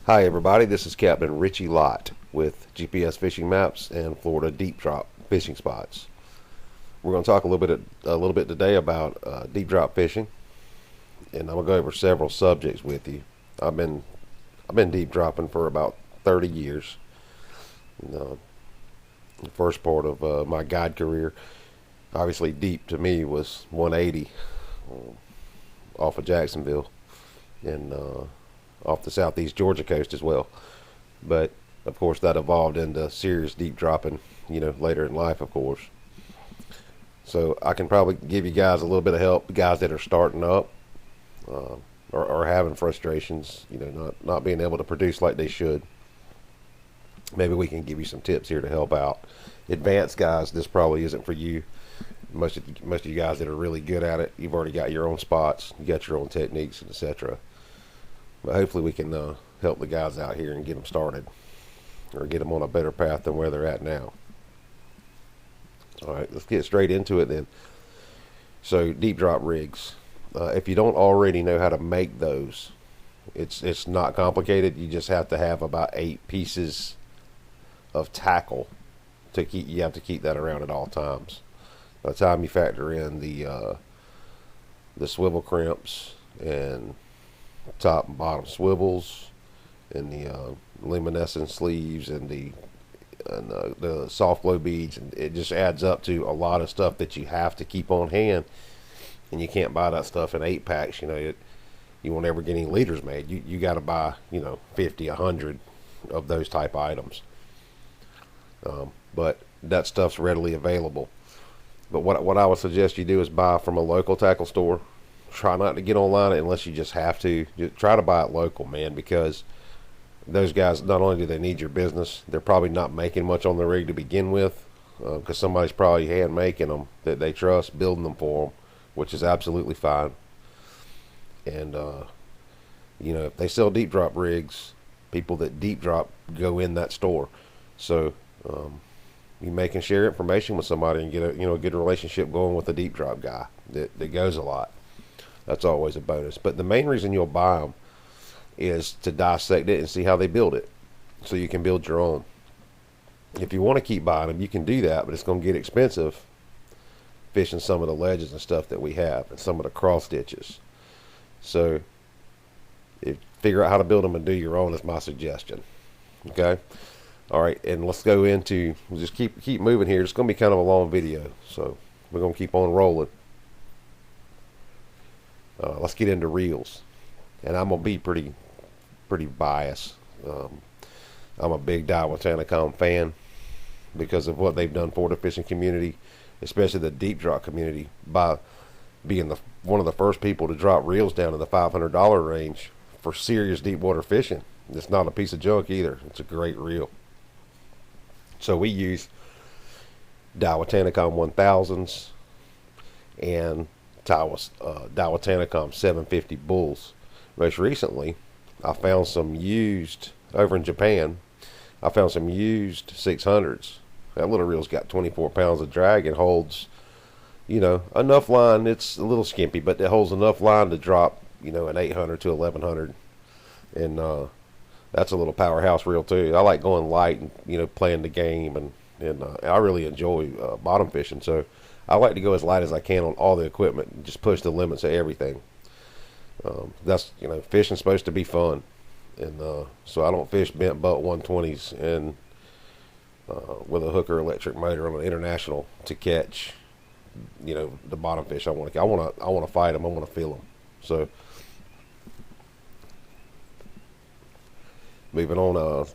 Hi everybody, this is Captain Richie Lott with GPS Fishing Maps and Florida Deep Drop Fishing Spots. We're going to talk a little bit today about deep drop fishing, and I'm going to go over several subjects with you. I've been deep dropping for about 30 years. The first part of my guide career, obviously deep to me was 180 off of Jacksonville and off the southeast Georgia coast as well. But of course, that evolved into serious deep dropping, later in life, of course. So I can probably give you guys a little bit of help, the guys that are starting up or having frustrations, not being able to produce like they should. Maybe we can give you some tips here to help out. Advanced guys, this probably isn't for you. Most of you guys that are really good at it, you've already got your own spots, you got your own techniques, etc. But hopefully we can help the guys out here and get them started, or get them on a better path than where they're at now. All right, let's get straight into it then. So deep drop rigs. If you don't already know how to make those, it's not complicated. You just have to have about 8 pieces of tackle to keep. You have to keep that around at all times. By the time you factor in the swivel crimps and top and bottom swivels and the luminescent sleeves and the soft glow beads, and it just adds up to a lot of stuff that you have to keep on hand, and you can't buy that stuff in 8 packs. You won't ever get any liters made. You got to buy 50, 100 of those type items. But that stuff's readily available. But what I would suggest you do is buy from a local tackle store. Try not to get online unless you just have to. Just try to buy it local, man, because those guys, not only do they need your business, they're probably not making much on the rig to begin with, because somebody's probably hand making them that they trust, building them for them, which is absolutely fine. And if they sell deep drop rigs, people that deep drop go in that store. So you may can share information with somebody and get a good relationship going with a deep drop guy that goes a lot. That's always a bonus. But the main reason you'll buy them is to dissect it and see how they build it, so you can build your own. If you want to keep buying them, you can do that, but it's going to get expensive fishing some of the ledges and stuff that we have and some of the cross ditches. So figure out how to build them and do your own is my suggestion. Okay? All right, and let's go into, we'll just keep moving here. It's going to be kind of a long video, so we're going to keep on rolling. Let's get into reels, and I'm gonna be pretty biased. I'm a big Dania fan because of what they've done for the fishing community, especially the deep drop community, by being one of the first people to drop reels down to the $500 range for serious deep water fishing. It's not a piece of junk either. It's a great reel. So we use Dania 1000s and Dania 750 bulls. Most recently, I found some used over in Japan. I found some used 600s. That little reel's got 24 pounds of drag and holds, enough line. It's a little skimpy, but it holds enough line to drop, an 800 to 1100. And that's a little powerhouse reel too. I like going light and playing the game, and I really enjoy bottom fishing. So I like to go as light as I can on all the equipment and just push the limits of everything. That's fishing's supposed to be fun, and so I don't fish bent butt 120s and with a hooker electric motor on an international to catch the bottom fish I want to. I want to fight them. I want to feel them. So moving on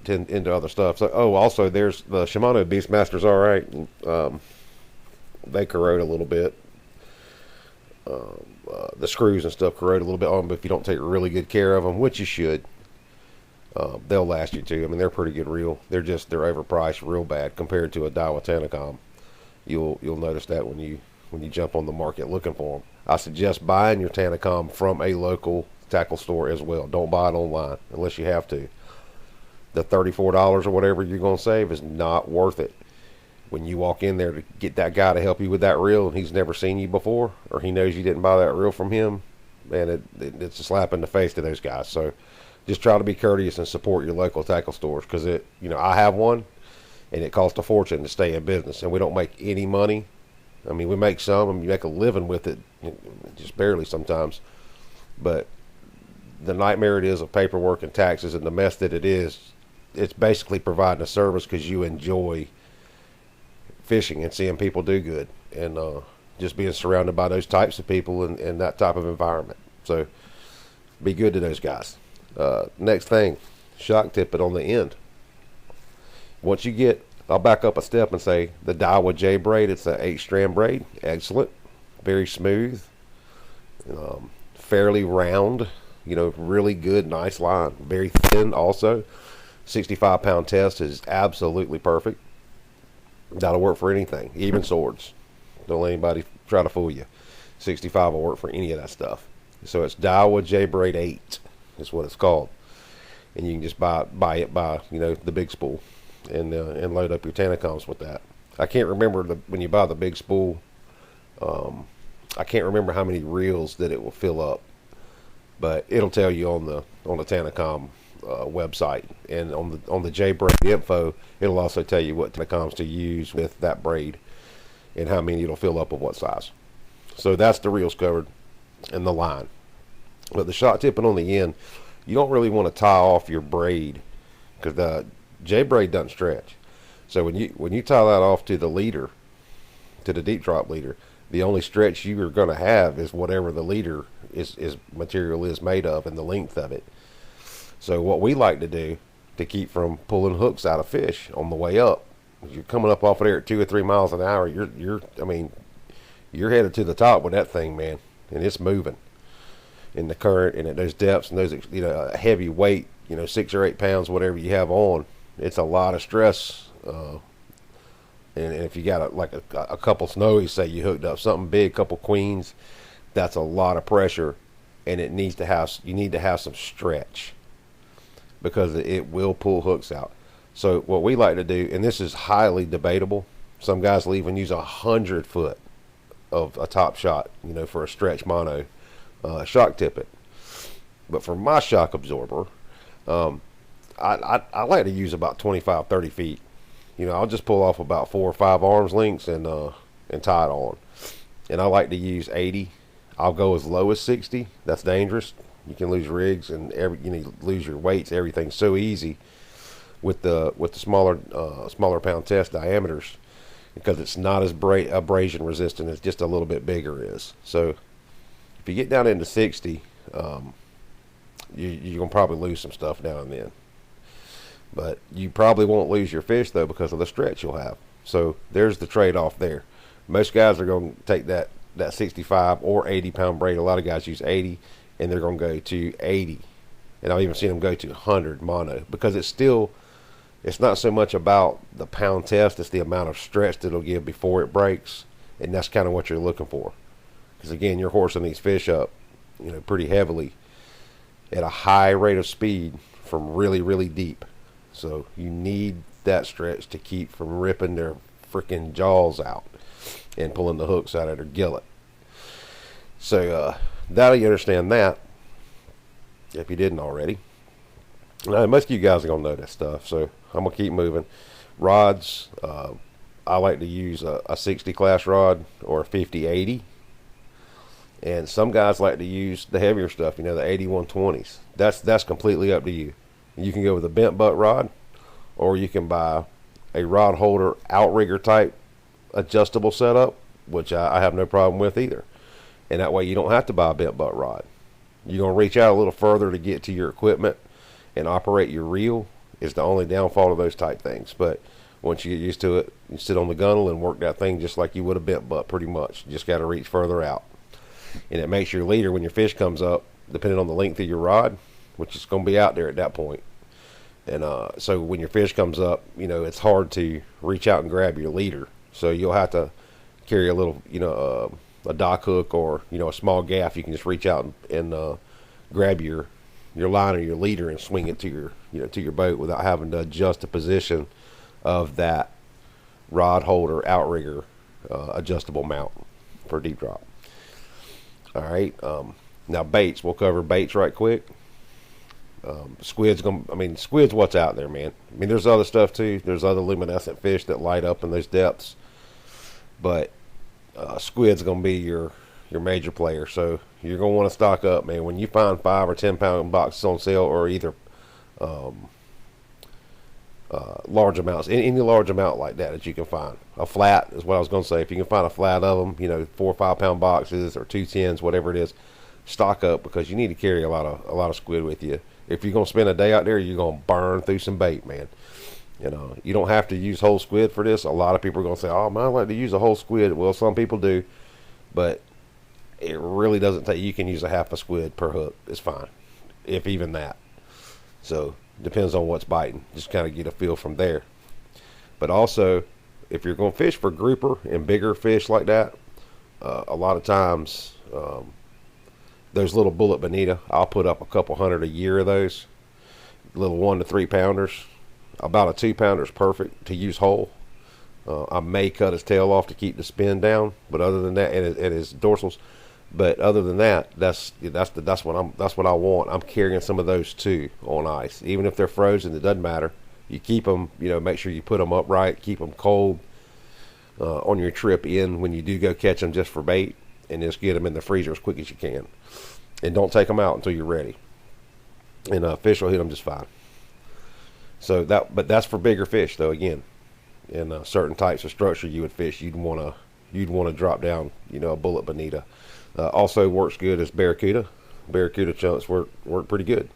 into other stuff. So also there's the Shimano Beastmasters. All right. They corrode a little bit. The screws and stuff corrode a little bit on them, but if you don't take really good care of them, which you should, they'll last you too. I mean, they're pretty good reel. They're overpriced real bad compared to a Dania Tanacom. You'll notice that when you jump on the market looking for them. I suggest buying your Tanacom from a local tackle store as well. Don't buy it online unless you have to. The $34 or whatever you're going to save is not worth it. When you walk in there to get that guy to help you with that reel and he's never seen you before, or he knows you didn't buy that reel from him, man, it's a slap in the face to those guys. So just try to be courteous and support your local tackle stores, because I have one, and it costs a fortune to stay in business, and we don't make any money. I mean, we make some, and you make a living with it, just barely sometimes. But the nightmare it is of paperwork and taxes and the mess that it is, it's basically providing a service because you enjoy fishing and seeing people do good, and just being surrounded by those types of people and that type of environment. So be good to those guys. Next thing, shock tip it on the end. Once you get, I'll back up a step and say the Dania J braid, it's an 8-strand braid. Excellent. Very smooth. Fairly round. Really good, nice line. Very thin also. 65-pound test is absolutely perfect. That'll work for anything, even swords. Don't let anybody try to fool you. 65 will work for any of that stuff. So it's Dania J Braid 8 is what it's called. And you can just buy it by the big spool and load up your Tanacoms with that. I can't remember when you buy the big spool. I can't remember how many reels that it will fill up, but it'll tell you on the Tanacom website, and on the J Braid info, it'll also tell you what Tanacoms to use with that braid and how many it'll fill up of what size. So that's the reels covered and the line. But the shot tipping on the end, you don't really want to tie off your braid because the J braid doesn't stretch. So when you tie that off to the leader, to the deep drop leader, the only stretch you are going to have is whatever the leader is material is made of and the length of it. So what we like to do to keep from pulling hooks out of fish on the way up, you're coming up off of there at 2 or 3 miles an hour. You're headed to the top with that thing, man, and it's moving in the current and at those depths and those heavy weight, 6 or 8 pounds, whatever you have on. It's a lot of stress. And if you got a couple snowies, say you hooked up something big, couple queens, that's a lot of pressure, and you need to have some stretch because it will pull hooks out. So what we like to do, and this is highly debatable, some guys will even use 100 foot of a top shot, for a stretch mono shock tip it. But for my shock absorber, I like to use about 25, 30 feet. I'll just pull off about 4 or 5 arms lengths and tie it on. And I like to use 80. I'll go as low as 60. That's dangerous. You can lose rigs and lose your weights. Everything's so easy with the smaller pound test diameters because it's not as abrasion resistant as just a little bit bigger is. So if you get down into 60, you're gonna probably lose some stuff now and then. But you probably won't lose your fish, though, because of the stretch you'll have. So there's the trade-off there. Most guys are going to take that 65 or 80-pound braid. A lot of guys use 80, and they're going to go to 80. And I've even seen them go to 100 mono because it's not so much about the pound test. It's the amount of stretch that it'll give before it breaks, and that's kind of what you're looking for. Because, again, you're horsing these fish up, pretty heavily at a high rate of speed from really, really deep. So you need that stretch to keep from ripping their freaking jaws out and pulling the hooks out of their gillet. So that'll you understand that if you didn't already. Now, most of you guys are going to know that stuff, so I'm going to keep moving. Rods, I like to use a 60 class rod or a 50-80. And some guys like to use the heavier stuff, the 8120s. That's completely up to you. You can go with a bent butt rod, or you can buy a rod holder outrigger type adjustable setup, which I have no problem with either. And that way you don't have to buy a bent butt rod. You're going to reach out a little further to get to your equipment and operate your reel is the only downfall of those type things. But once you get used to it, you sit on the gunnel and work that thing just like you would a bent butt pretty much. You just got to reach further out. And it makes your leader, when your fish comes up, depending on the length of your rod, which is going to be out there at that point. And so when your fish comes up, it's hard to reach out and grab your leader. So you'll have to carry a little, a dock hook or, a small gaff. You can just reach out and grab your line or your leader and swing it to your boat without having to adjust the position of that rod holder outrigger adjustable mount for deep drop. All right. Now baits, we'll cover baits right quick. Squid's what's out there, man. I mean, there's other stuff too. There's other luminescent fish that light up in those depths, but squid's gonna be your major player. So you're gonna want to stock up, man. When you find 5 or 10 pound boxes on sale, or either large amounts, any large amount like that you can find. A flat is what I was gonna say. If you can find a flat of them, 4 or 5 pound boxes or 2 tens, whatever it is, stock up, because you need to carry a lot of squid with you. If you're gonna spend a day out there, you're gonna burn through some bait, man. You don't have to use whole squid for this. A lot of people are gonna say, "Oh, man, I like to use a whole squid." Well, some people do, but it really doesn't take. You can use a half a squid per hook. It's fine, if even that. So depends on what's biting. Just kind of get a feel from there. But also, if you're gonna fish for grouper and bigger fish like that, a lot of times. Those little bullet bonita, I'll put up a couple hundred a year of those. Little 1 to 3 pounders. About a 2 pounder is perfect to use whole. I may cut his tail off to keep the spin down, but other than that, and his dorsals. But other than that, that's what I want. I'm carrying some of those too on ice, even if they're frozen. It doesn't matter. You keep them. Make sure you put them upright, keep them cold on your trip in when you do go catch them just for bait, and just get them in the freezer as quick as you can. And don't take them out until you're ready. And fish will hit them just fine. But that's for bigger fish, though. Again, in certain types of structure you would fish, you'd want to drop down, a bullet bonita. Also works good as barracuda. Barracuda chunks work pretty good.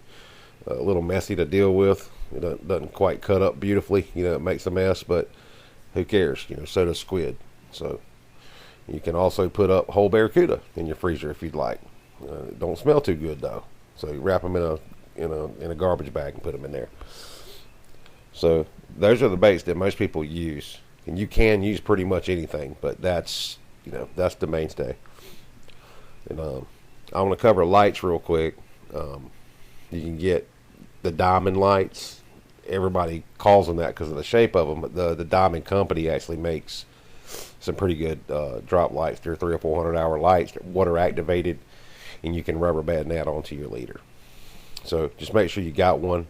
A little messy to deal with. It doesn't quite cut up beautifully. It makes a mess, but who cares? So does squid. So you can also put up whole barracuda in your freezer if you'd like. Don't smell too good though. So you wrap them in a garbage bag and put them in there. So those are the baits that most people use, and you can use pretty much anything, but that's the mainstay. And I want to cover lights real quick. You can get the diamond lights. Everybody calls them that because of the shape of them, but the Diamond Company actually makes some pretty good drop lights. They're 300 or 400 hour lights, water activated, and you can rubber band that onto your leader. So just make sure you got one.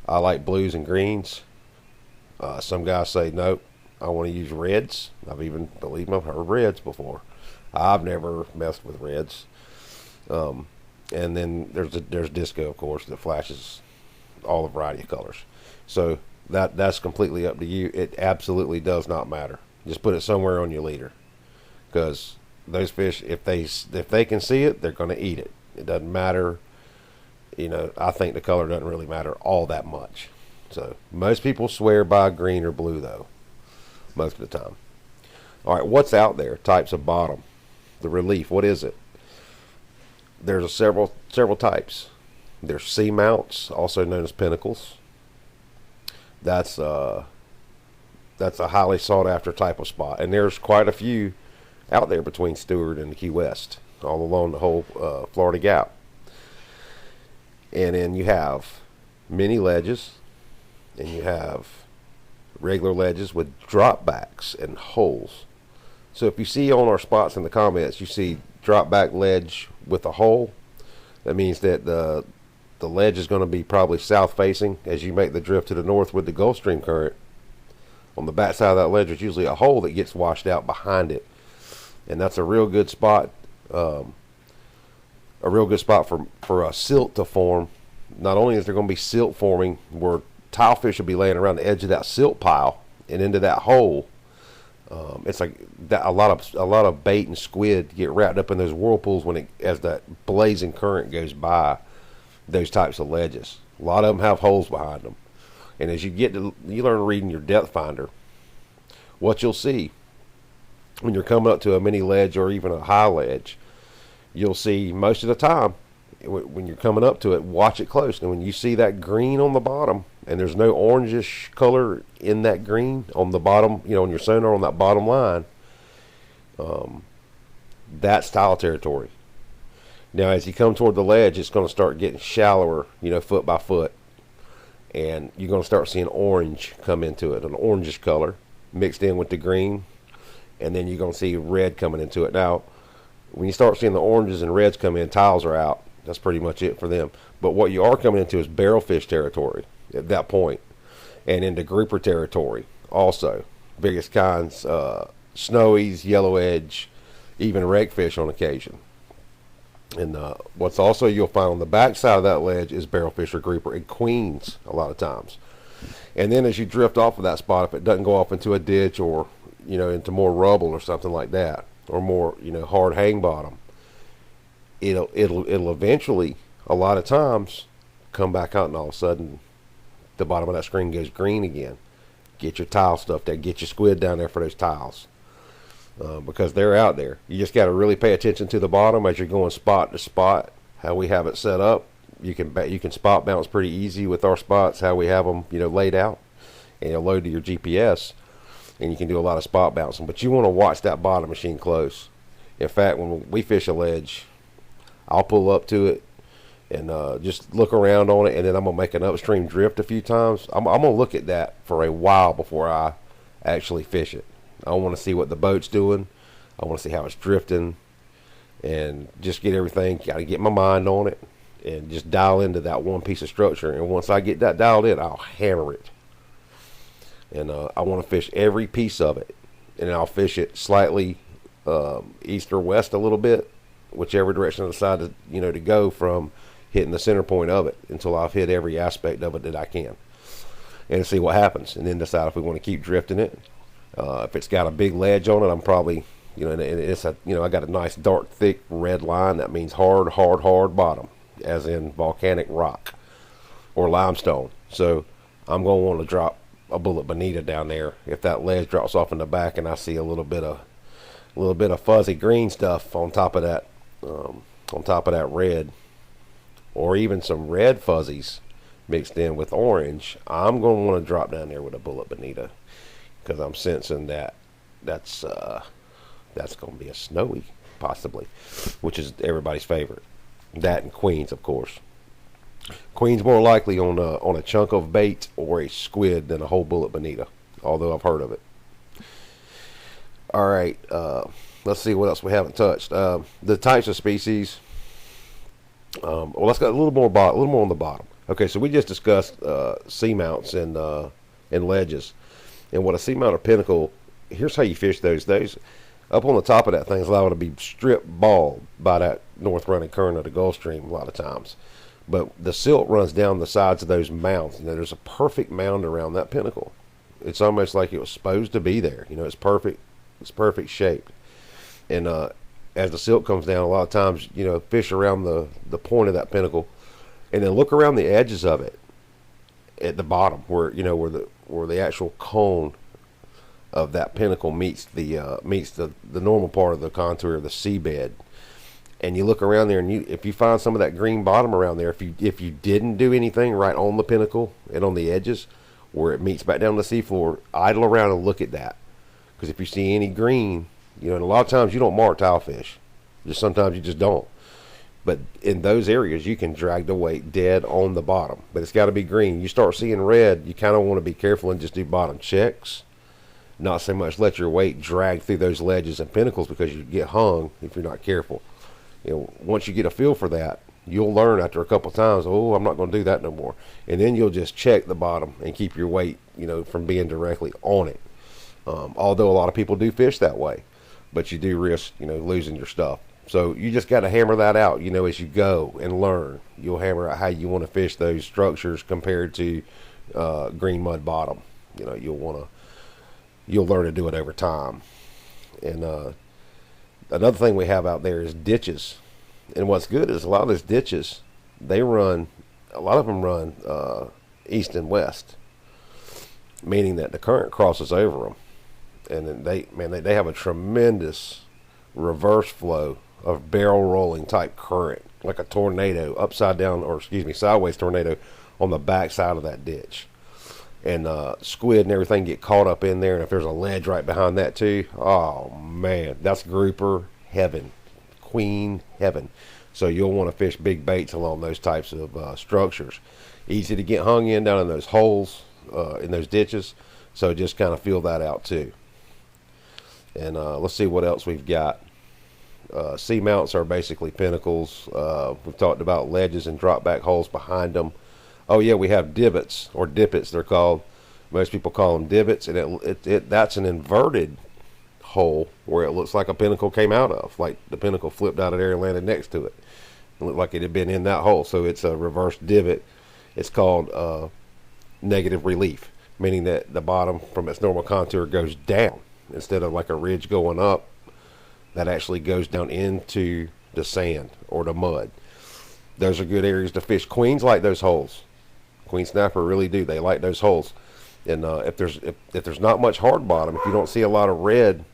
I like blues and greens. Some guys say nope, I want to use reds. I've heard reds before. I've never messed with reds. And then there's disco, of course, that flashes all a variety of colors. So that's completely up to you. It absolutely does not matter. Just put it somewhere on your leader, because those fish, if they can see it, they're going to eat it. It doesn't matter. I think the color doesn't really matter all that much. So most people swear by green or blue, though, most of the time. All right, what's out there? Types of bottom. The relief, what is it? There's several types. There's sea mounts, also known as pinnacles. That's a highly sought after type of spot, and there's quite a few out there between Stuart and Key West, all along the whole Florida Gap. And then you have mini ledges, and you have regular ledges with drop backs and holes. So if you see on our spots in the comments, you see drop back ledge with a hole, that means that the ledge is going to be probably south facing as you make the drift to the north with the Gulf Stream current. On the back side of that ledge is usually a hole that gets washed out behind it, and that's a real good spot. A real good spot for a silt to form. Not only is there going to be silt forming where tilefish will be laying around the edge of that silt pile and into that hole. It's like that, a lot of bait and squid get wrapped up in those whirlpools as that blazing current goes by those types of ledges. A lot of them have holes behind them, and as you learn reading your depth finder, what you'll see when you're coming up to a mini ledge or even a high ledge, you'll see most of the time when you're coming up to it, watch it close, and when you see that green on the bottom and there's no orangish color in that green on the bottom, on your sonar on that bottom line, that's tile territory. Now as you come toward the ledge, it's going to start getting shallower, foot by foot, and you're going to start seeing orange come into it, an orangish color mixed in with the green, and then you're going to see red coming into it. Now when you start seeing the oranges and reds come in, tiles are out. That's pretty much it for them. But what you are coming into is barrelfish territory at that point, and into grouper territory also. Biggest kinds, snowies, yellow edge, even redfish on occasion. And what's also you'll find on the back side of that ledge is barrelfish or grouper and queens a lot of times. And then as you drift off of that spot, if it doesn't go off into a ditch or into more rubble or something like that, or more hard hang bottom, it'll eventually a lot of times come back out, and all of a sudden the bottom of that screen goes green again. Get your tile stuff there. Get your squid down there for those tiles. Because they're out there. You just got to really pay attention to the bottom as you're going spot to spot. How we have it set up, you can spot bounce pretty easy with our spots. How we have them, laid out, and you'll load to your GPS, and you can do a lot of spot bouncing. But you want to watch that bottom machine close. In fact, when we fish a ledge, I'll pull up to it and just look around on it, and then I'm gonna make an upstream drift a few times. I'm gonna look at that for a while before I actually fish it. I want to see what the boat's doing. I want to see how it's drifting, and just get everything. Got to get my mind on it, and just dial into that one piece of structure. And once I get that dialed in, I'll hammer it. And I want to fish every piece of it, and I'll fish it slightly east or west a little bit, whichever direction I decide to go from hitting the center point of it until I've hit every aspect of it that I can, and see what happens, and then decide if we want to keep drifting it. If it's got a big ledge on it, I'm probably, and it's I got a nice dark thick red line. That means hard bottom, as in volcanic rock or limestone. So I'm going to want to drop a bullet bonita down there. If that ledge drops off in the back and I see a little bit of fuzzy green stuff on top of that red, or even some red fuzzies mixed in with orange, I'm going to want to drop down there with a bullet bonita, because I'm sensing that's going to be a snowy, possibly, which is everybody's favorite. That and queens, of course. Queens more likely on a chunk of bait or a squid than a whole bullet bonita, although I've heard of it. All right, let's see what else we haven't touched. The types of species. Well, let's go a little more on the bottom. Okay, so we just discussed seamounts and ledges. And what a seamount or pinnacle, here's how you fish those. Those up on the top of that thing is allowed to be stripped bald by that north running current of the Gulf Stream a lot of times. But the silt runs down the sides of those mounds. There's a perfect mound around that pinnacle. It's almost like it was supposed to be there. It's perfect. It's perfect shaped. And as the silt comes down, a lot of times, fish around the point of that pinnacle, and then look around the edges of it at the bottom where the actual cone of that pinnacle meets the normal part of the contour of the seabed. And you look around there, and if you find some of that green bottom around there, if you didn't do anything right on the pinnacle and on the edges where it meets back down to the seafloor, idle around and look at that. Because if you see any green, and a lot of times you don't mark tilefish. Just sometimes you just don't. But in those areas, you can drag the weight dead on the bottom. But it's got to be green. You start seeing red, you kind of want to be careful and just do bottom checks. Not so much let your weight drag through those ledges and pinnacles, because you get hung if you're not careful. Once you get a feel for that, you'll learn after a couple of times, oh, I'm not going to do that no more. And then you'll just check the bottom and keep your weight, from being directly on it. Although a lot of people do fish that way. But you do risk, losing your stuff. So you just got to hammer that out, as you go and learn. You'll hammer out how you want to fish those structures compared to green mud bottom. You'll learn to do it over time. And another thing we have out there is ditches. And what's good is a lot of those ditches, a lot of them run east and west, meaning that the current crosses over them. And then they have a tremendous reverse flow of barrel rolling type current, like a tornado, sideways tornado on the back side of that ditch. And squid and everything get caught up in there. And if there's a ledge right behind that too, oh man, that's grouper heaven, queen heaven. So you'll want to fish big baits along those types of structures. Easy to get hung in down in those holes, in those ditches. So just kind of feel that out too. And let's see what else we've got. seamounts are basically pinnacles. We've talked about ledges and drop back holes behind them. Oh yeah, we have divots or dippets. They're called. Most people call them divots, and that's an inverted hole where it looks like a pinnacle came out of, like the pinnacle flipped out of there and landed next to it. It looked like it had been in that hole, so it's a reverse divot. It's called negative relief, meaning that the bottom from its normal contour goes down instead of like a ridge going up. That actually goes down into the sand or the mud. Those are good areas to fish. Queens like those holes. Queen snapper really do. They like those holes. And if there's not much hard bottom, if you don't see a lot of red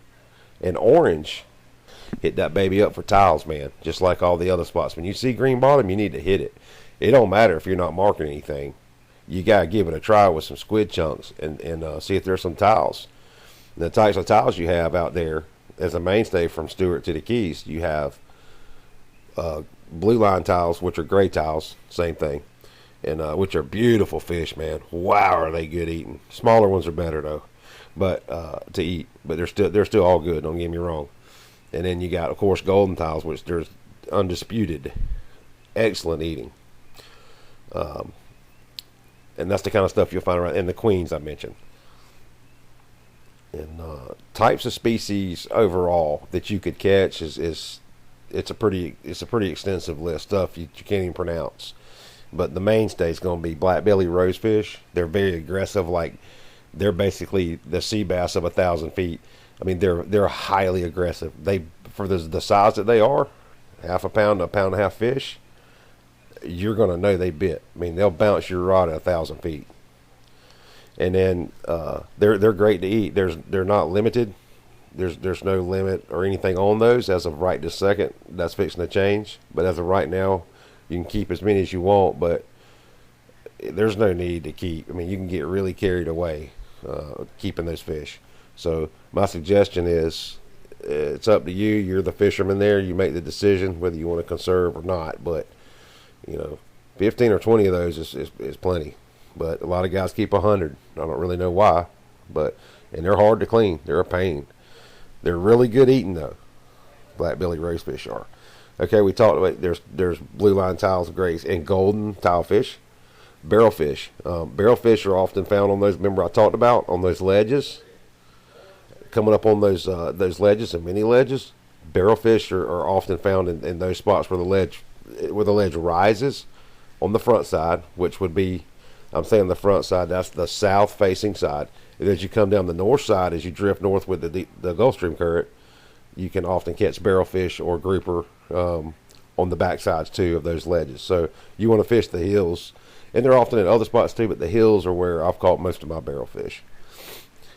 and orange, hit that baby up for tiles, man. Just like all the other spots. When you see green bottom, you need to hit it. It don't matter if you're not marking anything. You got to give it a try with some squid chunks and see if there's some tiles. And the types of tiles you have out there as a mainstay from Stuart to the Keys, you have blue line tiles, which are gray tiles, same thing. And which are beautiful fish, man. Wow, are they good eating. Smaller ones are better though, but to eat. But they're still all good. Don't get me wrong. And then you got, of course, golden tiles, which there's undisputed excellent eating. And that's the kind of stuff you'll find around. And the queens I mentioned. And types of species overall that you could catch it's a pretty extensive list. Stuff you can't even pronounce. But the mainstay is going to be black belly rosefish. They're very aggressive. Like they're basically the sea bass of 1,000 feet. I mean, they're highly aggressive. They for the size that they are, half a pound to a pound and a half fish. You're going to know they bit. I mean, they'll bounce your rod at 1,000 feet. And then they're great to eat. They're not limited. There's no limit or anything on those as of right this second. That's fixing to change. But as of right now, you can keep as many as you want, but there's no need to keep. I mean, you can get really carried away keeping those fish. So my suggestion is it's up to you. You're the fisherman there. You make the decision whether you want to conserve or not. But, 15 or 20 of those is plenty. But a lot of guys keep 100. I don't really know why. And they're hard to clean. They're a pain. They're really good eating, though. Black belly rosefish are. Okay, we talked about there's blue line tiles, grays, and golden tilefish, barrelfish. Barrelfish are often found on those. Remember I talked about on those ledges, coming up on those ledges and mini ledges. Barrelfish are often found in those spots where the ledge rises on the front side, which would be, I'm saying the front side. That's the south facing side. And as you come down the north side, as you drift north with the Gulf Stream current, you can often catch barrelfish or grouper on the back sides too of those ledges. So you want to fish the hills, and they're often in other spots too, but the hills are where I've caught most of my barrelfish.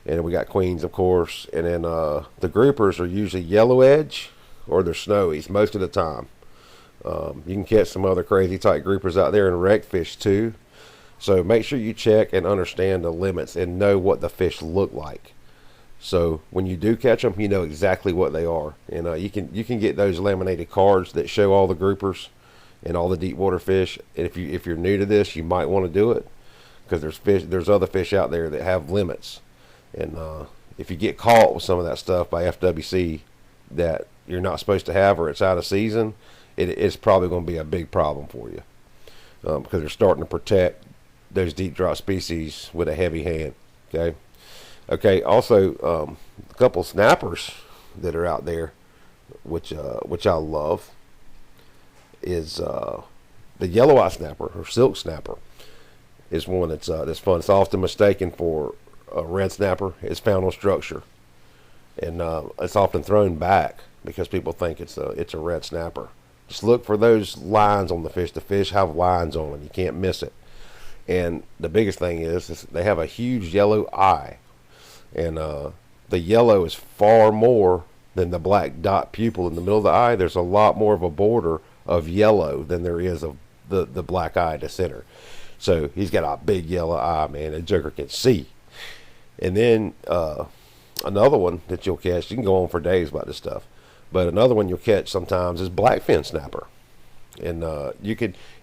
And we got queens, of course, and then the groupers are usually yellow edge or they're snowies most of the time. You can catch some other crazy type groupers out there and wreck fish too. So make sure you check and understand the limits and know what the fish look like. So when you do catch them, you know exactly what they are. And you can get those laminated cards that show all the groupers and all the deep water fish. And if you're new to this, you might want to do it because there's other fish out there that have limits. And if you get caught with some of that stuff by FWC that you're not supposed to have or it's out of season, it's probably going to be a big problem for you because they're starting to protect those deep drop species with a heavy hand. Okay. Also, a couple snappers that are out there, which I love, is the yellow eye snapper or silk snapper. Is one that's fun. It's often mistaken for a red snapper. It's found on structure, and it's often thrown back because people think it's a red snapper. Just look for those lines on the fish. The fish have lines on them. You can't miss it. And the biggest thing is they have a huge yellow eye. And the yellow is far more than the black dot pupil in the middle of the eye. There's a lot more of a border of yellow than there is of the black eye at the center. So he's got a big yellow eye, man. The joker can see. And then another one that you'll catch, you can go on for days about this stuff, but another one you'll catch sometimes is blackfin snapper. And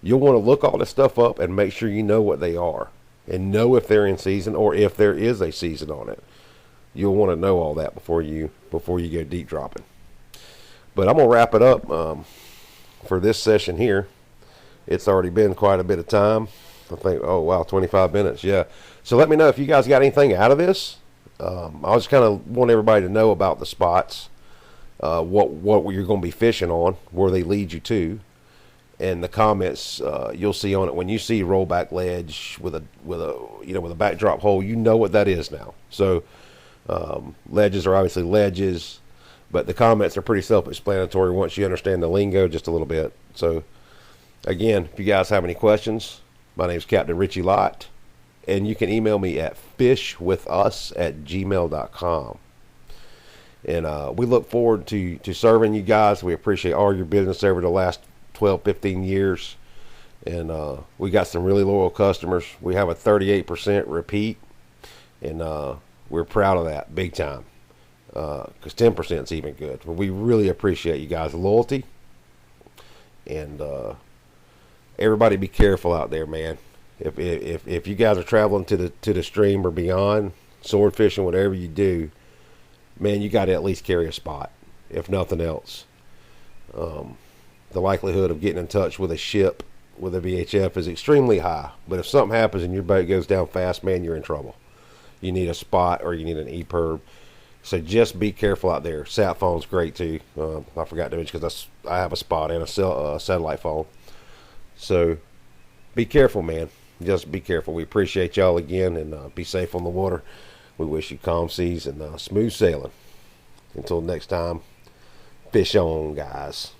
you'll want to look all this stuff up and make sure you know what they are and know if they're in season or if there is a season on it. You'll want to know all that before you go deep dropping. But I'm gonna wrap it up for this session here. It's already been quite a bit of time. I think, oh wow, 25 minutes. Yeah. So let me know if you guys got anything out of this. I just kind of want everybody to know about the spots, what you're going to be fishing on, where they lead you to, and the comments you'll see on it. When you see rollback ledge with a backdrop hole, you know what that is now. So ledges are obviously ledges, but the comments are pretty self-explanatory once you understand the lingo just a little bit. So again, if you guys have any questions, my name is Captain Richie Lott, and you can email me at fishwithus@gmail.com. And we look forward to serving you guys. We appreciate all your business over the last 12, 15 years. And we got some really loyal customers. We have a 38% repeat, and we're proud of that big time, because 10% is even good. But we really appreciate you guys' loyalty. And everybody be careful out there, man. If you guys are traveling to the stream or beyond, sword fishing, whatever you do, man, you got to at least carry a spot, if nothing else. The likelihood of getting in touch with a ship with a VHF is extremely high. But if something happens and your boat goes down fast, man, you're in trouble. You need a spot or you need an EPIRB. So just be careful out there. Sat phone's great too. I forgot to mention because I have a spot and a satellite phone. So be careful, man. Just be careful. We appreciate y'all again, and be safe on the water. We wish you calm seas and smooth sailing. Until next time, fish on, guys.